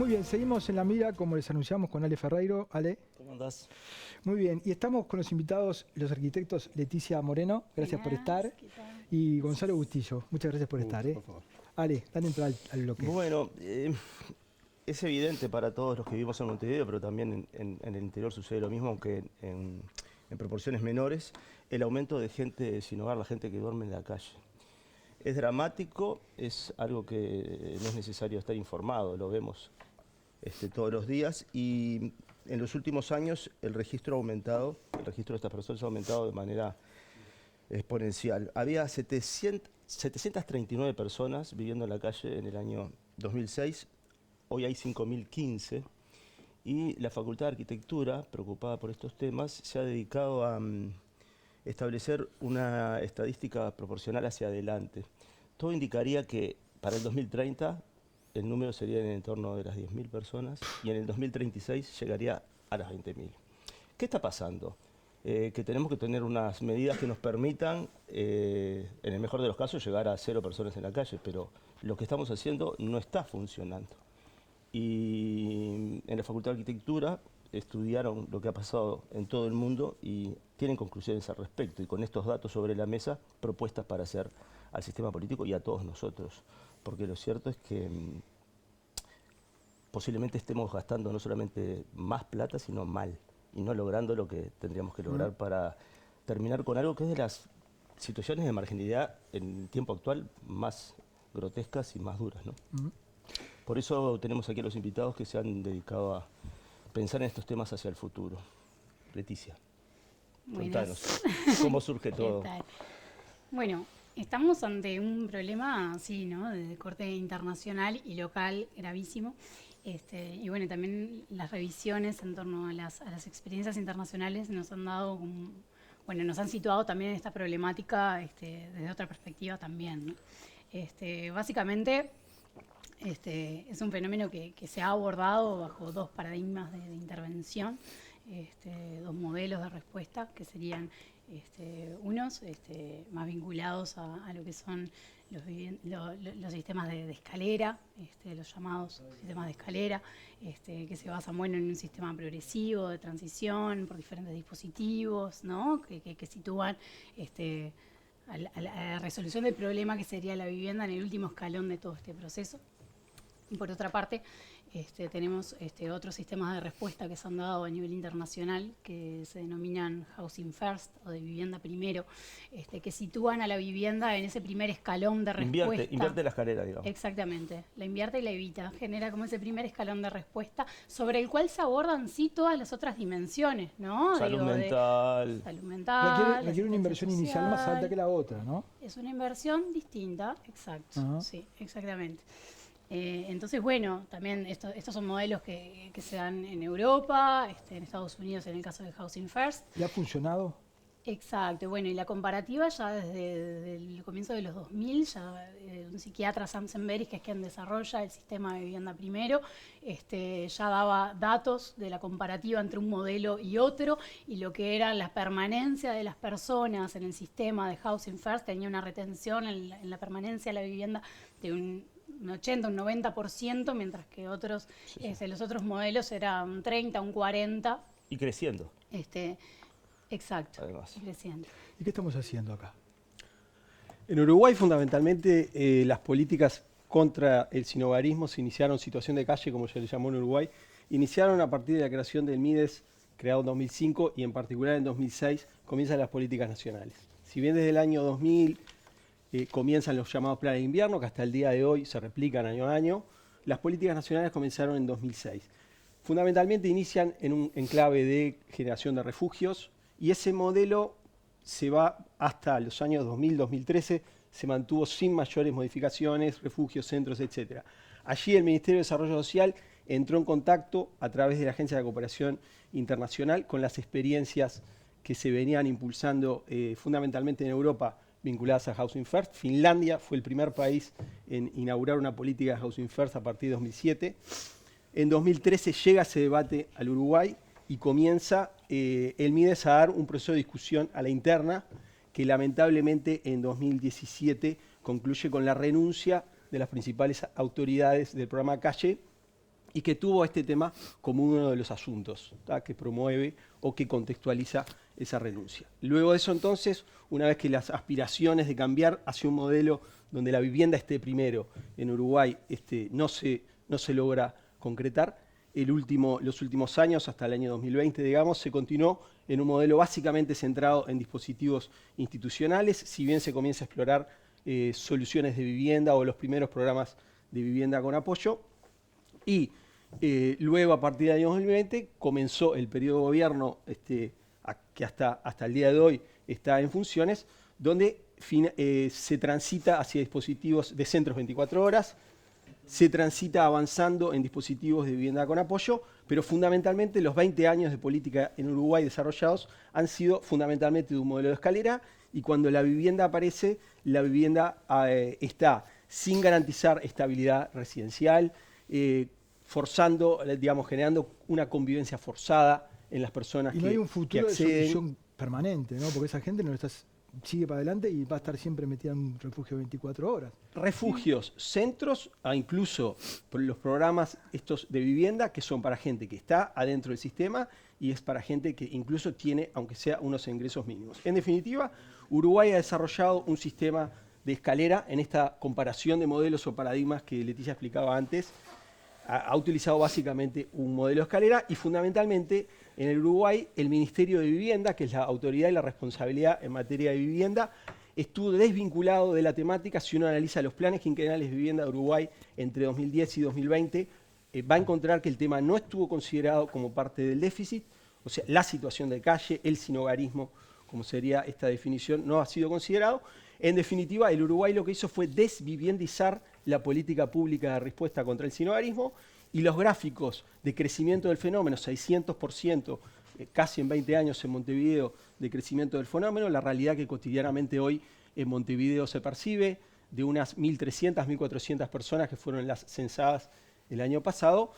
Muy bien, seguimos en la mira, como les anunciamos, con Ale Ferreiro. Ale. ¿Cómo andás? Muy bien, y estamos con los invitados, los arquitectos Leticia Moreno, gracias por estar, ¿Qué tal? y Gonzalo Bustillo, muchas gracias por estar. Por favor. Ale, dale entrada al bloque. Bueno, es evidente para todos los que vivimos en Montevideo, pero también en el interior sucede lo mismo, aunque en proporciones menores, el aumento de gente sin hogar, la gente que duerme en la calle. Es dramático, es algo que no es necesario estar informado, lo vemos todos los días, y en los últimos años el registro ha aumentado, el registro de estas personas ha aumentado de manera exponencial. Había 739 personas viviendo en la calle en el año 2006, hoy hay 5.015, y la Facultad de Arquitectura, preocupada por estos temas, se ha dedicado a establecer una estadística proporcional hacia adelante. Todo indicaría que para el 2030 el número sería en torno de las 10.000 personas y en el 2036 llegaría a las 20.000. ¿Qué está pasando? Que tenemos que tener unas medidas que nos permitan, en el mejor de los casos, llegar a 0 personas en la calle, pero lo que estamos haciendo no está funcionando. Y en la Facultad de Arquitectura estudiaron lo que ha pasado en todo el mundo y tienen conclusiones al respecto, y con estos datos sobre la mesa, propuestas para hacer al sistema político y a todos nosotros. Porque lo cierto es que posiblemente estemos gastando no solamente más plata, sino mal, y no logrando lo que tendríamos que lograr para terminar con algo que es de las situaciones de marginalidad en el tiempo actual más grotescas y más duras, ¿no? Por eso tenemos aquí a los invitados que se han dedicado a pensar en estos temas hacia el futuro. Leticia, contanos, ¿cómo surge todo? ¿Qué tal? Bueno, estamos ante un problema así, ¿no? De corte internacional y local gravísimo. Y bueno, también las revisiones en torno a las experiencias internacionales nos han dado, bueno, nos han situado también en esta problemática desde otra perspectiva también, ¿no? Básicamente, es un fenómeno que se ha abordado bajo dos paradigmas de intervención, dos modelos de respuesta que serían unos más vinculados a lo que son los sistemas de escalera, los llamados sistemas de escalera, que se basan bueno, en un sistema progresivo de transición por diferentes dispositivos, ¿no? que sitúan a la resolución del problema que sería la vivienda en el último escalón de todo este proceso. Y por otra parte, tenemos otros sistemas de respuesta que se han dado a nivel internacional que se denominan Housing First o de vivienda primero, que sitúan a la vivienda en ese primer escalón de respuesta. Invierte la escalera, digamos. Exactamente, la invierte y la evita, genera como ese primer escalón de respuesta sobre el cual se abordan sí todas las otras dimensiones, ¿no? Salud mental. Salud mental. Requiere una inversión inicial más alta que la otra, ¿no? Es una inversión distinta, exacto, sí, exactamente. Entonces, bueno, también estos son modelos que se dan en Europa, en Estados Unidos en el caso de Housing First. ¿Y ha funcionado? Exacto, bueno, y la comparativa ya desde el comienzo de los 2000, ya un psiquiatra, Sam Semberis, que es quien desarrolla el sistema de vivienda primero, ya daba datos de la comparativa entre un modelo y otro, y lo que era la permanencia de las personas en el sistema de Housing First tenía una retención en la permanencia de la vivienda de un 80, un 90%, mientras que otros, los otros modelos eran un 30, un 40. Y creciendo. Exacto, además. Creciendo. ¿Y qué estamos haciendo acá? En Uruguay, fundamentalmente, las políticas contra el sinhogarismo se iniciaron, situación de calle, como se le llamó en Uruguay, iniciaron a partir de la creación del MIDES, creado en 2005, y en particular en 2006 comienzan las políticas nacionales. Si bien desde el año 2000 comienzan los llamados planes de invierno, que hasta el día de hoy se replican año a año, las políticas nacionales comenzaron en 2006. Fundamentalmente inician en un enclave de generación de refugios, y ese modelo se va hasta los años 2000-2013, se mantuvo sin mayores modificaciones, refugios, centros, etc. Allí el Ministerio de Desarrollo Social entró en contacto a través de la Agencia de Cooperación Internacional con las experiencias que se venían impulsando fundamentalmente en Europa vinculadas a Housing First. Finlandia fue el primer país en inaugurar una política de Housing First a partir de 2007. En 2013 llega ese debate al Uruguay y comienza el MIDES a dar un proceso de discusión a la interna que lamentablemente en 2017 concluye con la renuncia de las principales autoridades del programa Calle y que tuvo este tema como uno de los asuntos, ¿tá?, que promueve o que contextualiza esa renuncia. Luego de eso, entonces, una vez que las aspiraciones de cambiar hacia un modelo donde la vivienda esté primero en Uruguay no se logra concretar, los últimos años, hasta el año 2020, digamos, se continuó en un modelo básicamente centrado en dispositivos institucionales, si bien se comienza a explorar soluciones de vivienda o los primeros programas de vivienda con apoyo. Y luego, a partir del año 2020, comenzó el periodo de gobierno que hasta el día de hoy está en funciones, donde se transita hacia dispositivos de centros 24 horas, se transita avanzando en dispositivos de vivienda con apoyo, pero fundamentalmente los 20 años de política en Uruguay desarrollados han sido fundamentalmente de un modelo de escalera, y cuando la vivienda aparece, la vivienda está sin garantizar estabilidad residencial, forzando, digamos, generando una convivencia forzada en las personas y no hay un futuro de acceden. solución permanente, ¿no? Porque esa gente sigue para adelante y va a estar siempre metida en un refugio 24 horas. Refugios, centros, incluso los programas estos de vivienda, que son para gente que está adentro del sistema y es para gente que incluso tiene, aunque sea, unos ingresos mínimos. En definitiva, Uruguay ha desarrollado un sistema de escalera en esta comparación de modelos o paradigmas que Leticia explicaba antes. Ha utilizado básicamente un modelo de escalera, y fundamentalmente en el Uruguay el Ministerio de Vivienda, que es la autoridad y la responsabilidad en materia de vivienda, estuvo desvinculado de la temática. Si uno analiza los planes quinquenales de vivienda de Uruguay entre 2010 y 2020, va a encontrar que el tema no estuvo considerado como parte del déficit, o sea, la situación de calle, el sinhogarismo, como sería esta definición, no ha sido considerado. En definitiva, el Uruguay lo que hizo fue desviviendizar la política pública de respuesta contra el sinhogarismo, y los gráficos de crecimiento del fenómeno, 600%, casi en 20 años en Montevideo de crecimiento del fenómeno, la realidad que cotidianamente hoy en Montevideo se percibe, de unas 1.300, 1.400 personas que fueron las censadas el año pasado,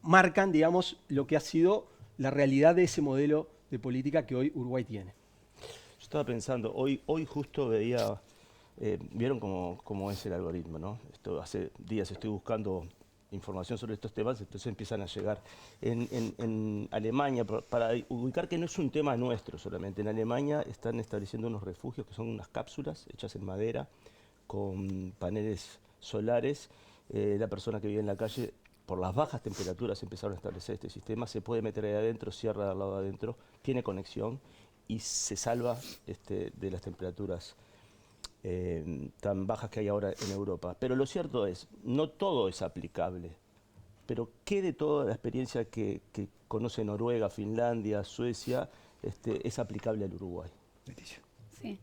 marcan, digamos, lo que ha sido la realidad de ese modelo de política que hoy Uruguay tiene. Yo estaba pensando, hoy justo veía, vieron cómo es el algoritmo, ¿no? Hace días estoy buscando información sobre estos temas, entonces empiezan a llegar. En Alemania, para ubicar que no es un tema nuestro solamente, en Alemania están estableciendo unos refugios que son unas cápsulas hechas en madera, con paneles solares. La persona que vive en la calle, por las bajas temperaturas empezaron a establecer este sistema, se puede meter ahí adentro, cierra al lado de adentro, tiene conexión y se salva de las temperaturas tan bajas que hay ahora en Europa. Pero lo cierto es, no todo es aplicable. Pero ¿qué de toda la experiencia que conoce Noruega, Finlandia, Suecia, es aplicable al Uruguay? Leticia. Sí.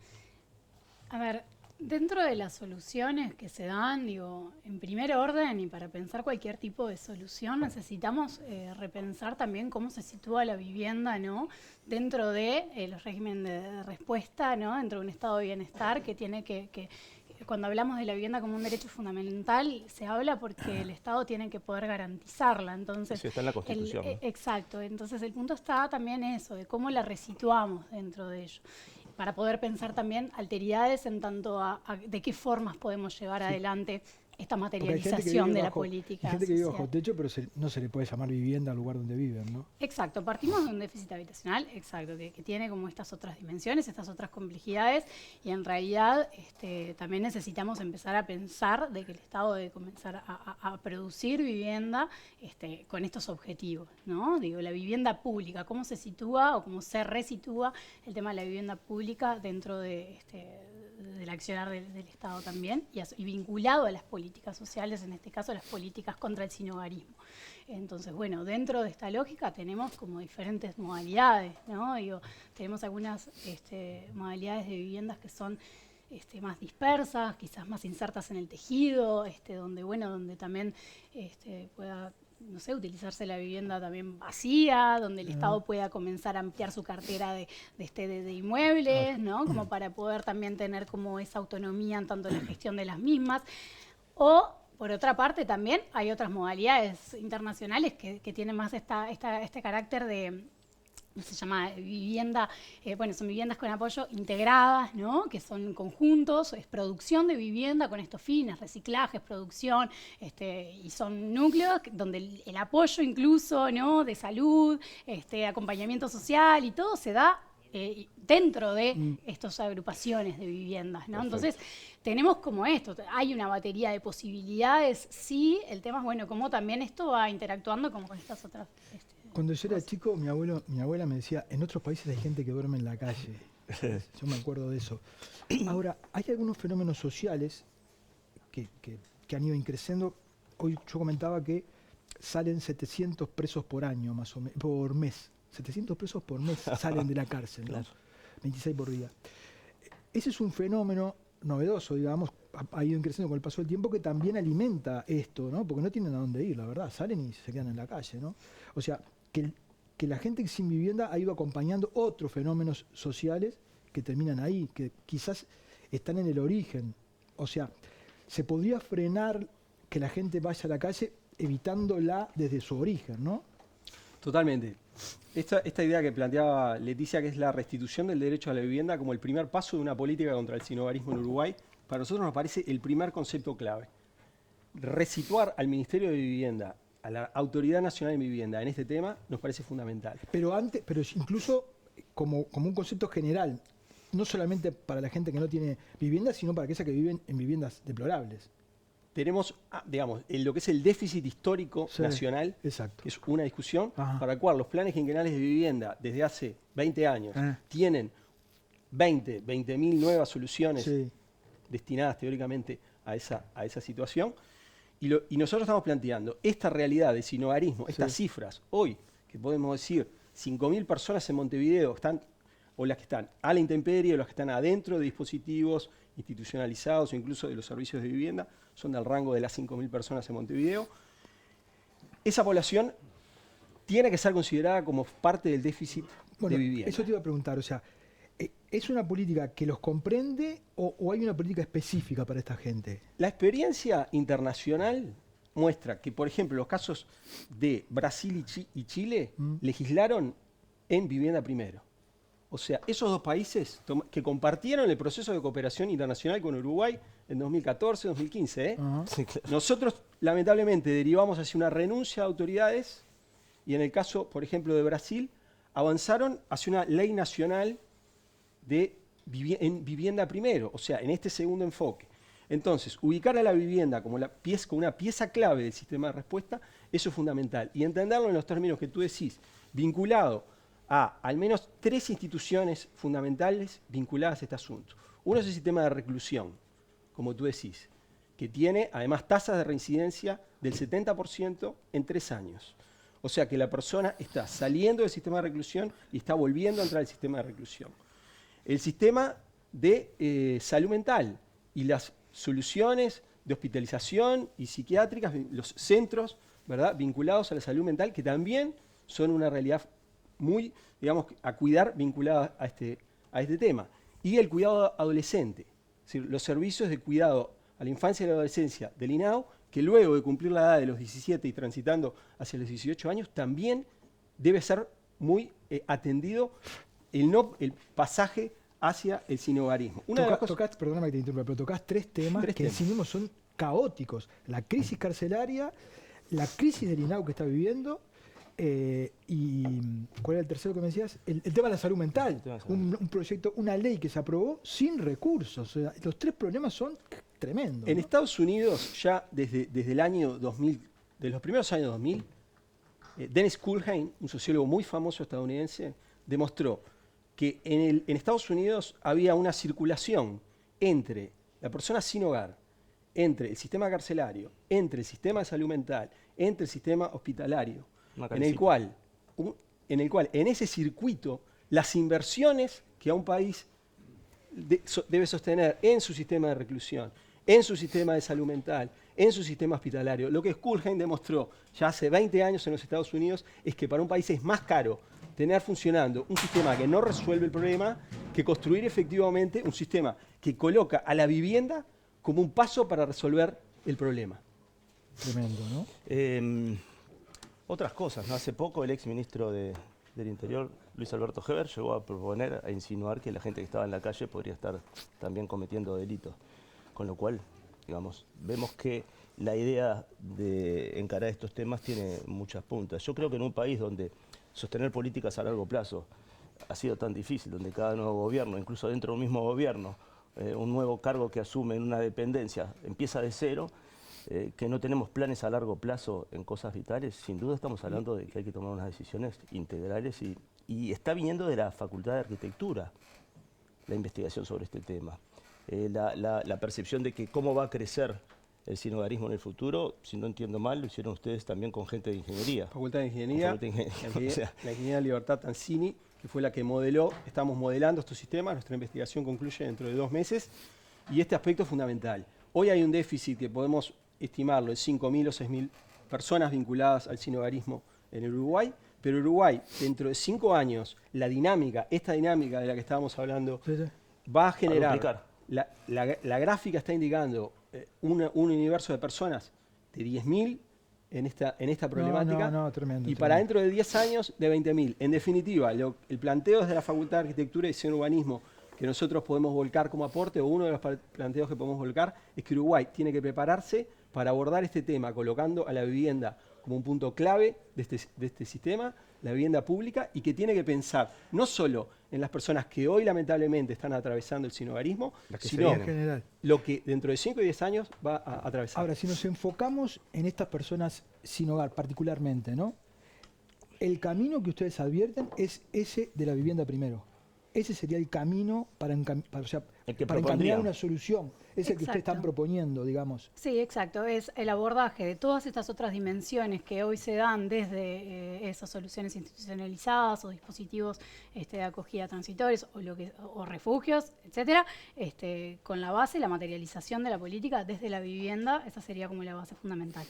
A ver, dentro de las soluciones que se dan, digo, en primer orden, y para pensar cualquier tipo de solución, necesitamos repensar también cómo se sitúa la vivienda, ¿no?, dentro del régimen de respuesta, ¿no?, dentro de un estado de bienestar que tiene que cuando hablamos de la vivienda como un derecho fundamental, se habla porque el Estado tiene que poder garantizarla. Entonces, sí, está en la Constitución, ¿no? Exacto. Entonces, el punto está también eso, de cómo la resituamos dentro de ello, para poder pensar también alteridades en tanto a de qué formas podemos llevar adelante esta materialización de la política. Hay gente que vive social. bajo techo, pero no se le puede llamar vivienda al lugar donde viven, ¿no? Exacto, partimos de un déficit habitacional, exacto, que tiene como estas otras dimensiones, estas otras complejidades, y en realidad también necesitamos empezar a pensar de que el Estado debe comenzar a producir vivienda con estos objetivos, ¿no? Digo, la vivienda pública, cómo se sitúa o cómo se resitúa el tema de la vivienda pública dentro del accionar del Estado también, y vinculado a las políticas sociales, en este caso las políticas contra el sinhogarismo. Entonces, bueno, dentro de esta lógica tenemos como diferentes modalidades, ¿no? Digo, tenemos algunas modalidades de viviendas que son más dispersas, quizás más insertas en el tejido, donde también pueda, no sé, utilizarse la vivienda también vacía, donde el Estado pueda comenzar a ampliar su cartera de inmuebles, ¿no? Como para poder también tener como esa autonomía en tanto la gestión de las mismas. O, por otra parte, también hay otras modalidades internacionales que tienen más este carácter de se llama vivienda, bueno, son viviendas con apoyo integradas, ¿no? Que son conjuntos, es producción de vivienda con estos fines, reciclajes, producción, y son núcleos donde el apoyo incluso, ¿no? De salud, acompañamiento social y todo se da dentro de estas agrupaciones de viviendas, ¿no? Entonces, tenemos como esto, hay una batería de posibilidades, sí, el tema es, bueno, cómo también esto va interactuando como con estas otras... Cuando yo era chico, mi abuela me decía, en otros países hay gente que duerme en la calle. Yo me acuerdo de eso. Ahora, hay algunos fenómenos sociales que han ido increciendo. Hoy yo comentaba que salen 700 presos por año, más o menos, por mes. 700 presos por mes salen de la cárcel, ¿no? Claro. 26 por día. Ese es un fenómeno novedoso, digamos, ha ido creciendo con el paso del tiempo, que también alimenta esto, ¿no? Porque no tienen a dónde ir, la verdad, salen y se quedan en la calle, ¿no? O sea, que la gente sin vivienda ha ido acompañando otros fenómenos sociales que terminan ahí, que quizás están en el origen. O sea, se podría frenar que la gente vaya a la calle evitándola desde su origen, ¿no? Totalmente. Esta idea que planteaba Leticia, que es la restitución del derecho a la vivienda como el primer paso de una política contra el sinogarismo en Uruguay, para nosotros nos parece el primer concepto clave. Resituar al Ministerio de Vivienda, a la Autoridad Nacional de Vivienda en este tema, nos parece fundamental. Pero incluso como un concepto general, no solamente para la gente que no tiene vivienda, sino para aquellas que viven en viviendas deplorables. Tenemos, digamos, lo que es el déficit histórico nacional, exacto. que es una discusión, Ajá. para la cual los planes quinquenales de vivienda desde hace 20 años tienen 20.000 nuevas soluciones destinadas teóricamente a esa situación. Y nosotros estamos planteando esta realidad de sinogarismo, estas cifras, hoy, que podemos decir 5.000 personas en Montevideo están, o las que están a la intemperie, o las que están adentro de dispositivos institucionalizados o incluso de los servicios de vivienda, son del rango de las 5.000 personas en Montevideo. Esa población tiene que ser considerada como parte del déficit de vivienda. Eso te iba a preguntar, o sea, ¿es una política que los comprende o hay una política específica para esta gente? La experiencia internacional muestra que, por ejemplo, los casos de Brasil y Chile legislaron en vivienda primero. O sea, esos dos países que compartieron el proceso de cooperación internacional con Uruguay en 2014, 2015, Sí, claro. nosotros lamentablemente derivamos hacia una renuncia de autoridades y en el caso, por ejemplo, de Brasil, avanzaron hacia una ley nacional en vivienda primero, o sea, en este segundo enfoque. Entonces, ubicar a la vivienda como una pieza clave del sistema de respuesta, eso es fundamental. Y entenderlo en los términos que tú decís, vinculado a al menos 3 instituciones fundamentales vinculadas a este asunto. Uno es el sistema de reclusión, como tú decís, que tiene además tasas de reincidencia del 70% en 3 años. O sea que la persona está saliendo del sistema de reclusión y está volviendo a entrar al sistema de reclusión. El sistema de salud mental y las soluciones de hospitalización y psiquiátricas, los centros, ¿verdad?, vinculados a la salud mental, que también son una realidad muy, digamos, a cuidar vinculada a este tema. Y el cuidado adolescente, es decir, los servicios de cuidado a la infancia y la adolescencia del INAO, que luego de cumplir la edad de los 17 y transitando hacia los 18 años, también debe ser muy atendido el pasaje hacia el sinogarismo. Perdóname que te interrumpa, pero tocás 3 temas que en sí mismos son caóticos. La crisis carcelaria, la crisis del INAO que está viviendo, y ¿cuál era el tercero que me decías? El tema de la salud mental. Un proyecto, una ley que se aprobó sin recursos. O sea, los 3 problemas son tremendos. En ¿no? Estados Unidos, ya desde el año 2000, de los primeros años 2000, Dennis Kuhlheim, un sociólogo muy famoso estadounidense, demostró que en Estados Unidos había una circulación entre la persona sin hogar, entre el sistema carcelario, entre el sistema de salud mental, entre el sistema hospitalario, en el cual en ese circuito las inversiones que a un país debe sostener en su sistema de reclusión, en su sistema de salud mental, en su sistema hospitalario, lo que Kuhlheim demostró ya hace 20 años en los Estados Unidos es que para un país es más caro tener funcionando un sistema que no resuelve el problema que construir efectivamente un sistema que coloca a la vivienda como un paso para resolver el problema. Tremendo, ¿no? Otras cosas, ¿no? Hace poco el exministro de del Interior, Luis Alberto Heber, llegó a proponer, a insinuar que la gente que estaba en la calle podría estar también cometiendo delitos. Con lo cual, digamos, vemos que la idea de encarar estos temas tiene muchas puntas. Yo creo que en un país donde sostener políticas a largo plazo ha sido tan difícil, donde cada nuevo gobierno, incluso dentro de un mismo gobierno, un nuevo cargo que asume en una dependencia empieza de cero, que no tenemos planes a largo plazo en cosas vitales, sin duda estamos hablando de que hay que tomar unas decisiones integrales y está viniendo de la Facultad de Arquitectura la investigación sobre este tema. La percepción de que cómo va a crecer el sinhogarismo en el futuro, si no entiendo mal, lo hicieron ustedes también con gente de ingeniería. Facultad de Ingeniería, O sea, la ingeniera Libertad Tanzini, que fue la que modeló, estamos modelando estos sistemas, nuestra investigación concluye dentro de 2 meses, y este aspecto es fundamental. Hoy hay un déficit que podemos estimarlo de 5.000 o 6.000 personas vinculadas al sinhogarismo en el Uruguay, pero Uruguay, dentro de 5 años, esta dinámica de la que estábamos hablando, va a generar, la gráfica está indicando un universo de personas de 10.000 en esta problemática, tremendo, y para dentro de 10 años de 20.000. En definitiva, el planteo desde la Facultad de Arquitectura y Diseño Urbanismo que nosotros podemos volcar como aporte, o uno de los planteos que podemos volcar, es que Uruguay tiene que prepararse para abordar este tema, colocando a la vivienda como un punto clave de este sistema, la vivienda pública, y que tiene que pensar no solo en las personas que hoy lamentablemente están atravesando el sinhogarismo, sino en general. lo que dentro de 5 y 10 años va a atravesar. Ahora, si nos enfocamos en estas personas sin hogar particularmente, ¿no? El camino que ustedes advierten es ese de la vivienda primero. Ese sería el camino para encaminar una solución. Es el que ustedes están proponiendo, digamos. Sí, exacto. Es el abordaje de todas estas otras dimensiones que hoy se dan desde esas soluciones institucionalizadas o dispositivos de acogida transitorios o refugios, etcétera, con la base, la materialización de la política desde la vivienda. Esa sería como la base fundamental.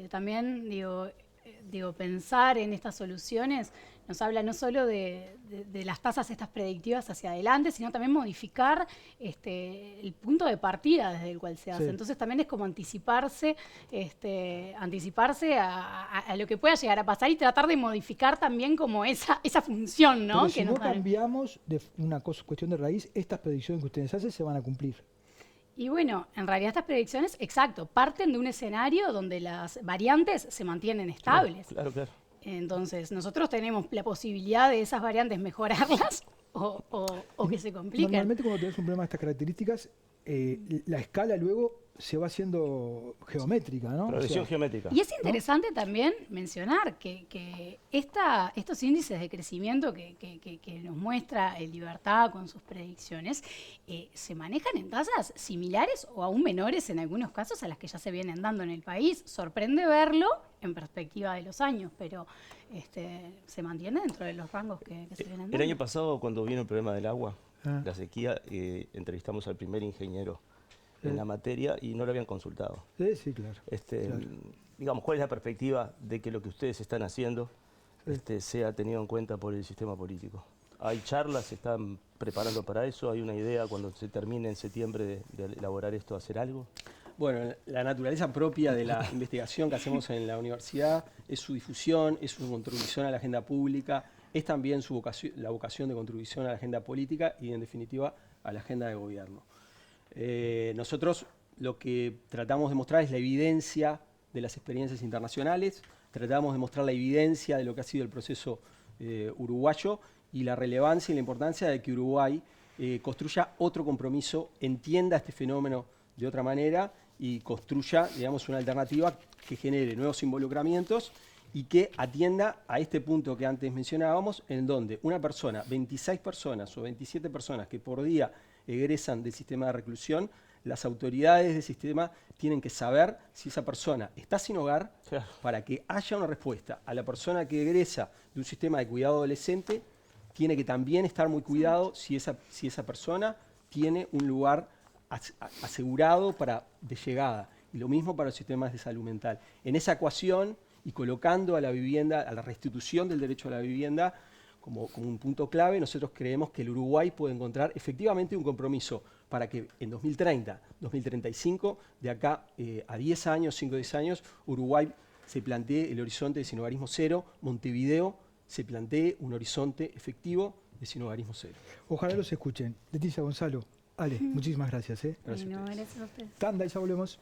También digo, pensar en estas soluciones nos habla no solo de las tasas estas predictivas hacia adelante, sino también modificar el punto de partida desde el cual se hace. Sí. Entonces también es como anticiparse a lo que pueda llegar a pasar y tratar de modificar también como esa función, ¿no? Pero si no cambiamos de una cuestión de raíz, estas predicciones que ustedes hacen se van a cumplir. Y bueno, en realidad estas predicciones, exacto, parten de un escenario donde las variantes se mantienen estables. Claro. Entonces, nosotros tenemos la posibilidad de esas variantes mejorarlas o que se compliquen. Normalmente cuando tenés un problema de estas características, la escala luego se va haciendo geométrica, ¿no? Progresión geométrica. Y es interesante también mencionar que estos índices de crecimiento que nos muestra el Libertad con sus predicciones se manejan en tasas similares o aún menores en algunos casos a las que ya se vienen dando en el país. Sorprende verlo en perspectiva de los años, pero se mantiene dentro de los rangos que se vienen dando. El año pasado, cuando vino el problema del agua, la sequía, entrevistamos al primer ingeniero en la materia y no lo habían consultado. Sí, claro. Digamos, ¿cuál es la perspectiva de que lo que ustedes están haciendo sea tenido en cuenta por el sistema político? ¿Hay charlas? ¿Se están preparando para eso? ¿Hay una idea cuando se termine en septiembre de elaborar esto, hacer algo? Bueno, la naturaleza propia de la investigación que hacemos en la universidad es su difusión, es su contribución a la agenda pública, es también la vocación de contribución a la agenda política y, en definitiva, a la agenda de gobierno. Nosotros lo que tratamos de mostrar es la evidencia de las experiencias internacionales, tratamos de mostrar la evidencia de lo que ha sido el proceso uruguayo y la relevancia y la importancia de que Uruguay construya otro compromiso, entienda este fenómeno de otra manera y construya, digamos, una alternativa que genere nuevos involucramientos y que atienda a este punto que antes mencionábamos, en donde una persona, 26 personas o 27 personas que por día egresan del sistema de reclusión, las autoridades del sistema tienen que saber si esa persona está sin hogar para que haya una respuesta. A la persona que egresa de un sistema de cuidado adolescente tiene que también estar muy cuidado si esa persona tiene un lugar asegurado de llegada. Y lo mismo para los sistemas de salud mental. En esa ecuación y colocando a la vivienda, a la restitución del derecho a la vivienda, como un punto clave, nosotros creemos que el Uruguay puede encontrar efectivamente un compromiso para que en 2030, 2035, de acá a 10 años, 5 o 10 años, Uruguay se plantee el horizonte de sinhogarismo cero, Montevideo se plantee un horizonte efectivo de sinhogarismo cero. Ojalá los escuchen. Leticia, Gonzalo, Ale, muchísimas gracias. Gracias a Bueno, ustedes. gracias a ustedes. Tanda y ya volvemos.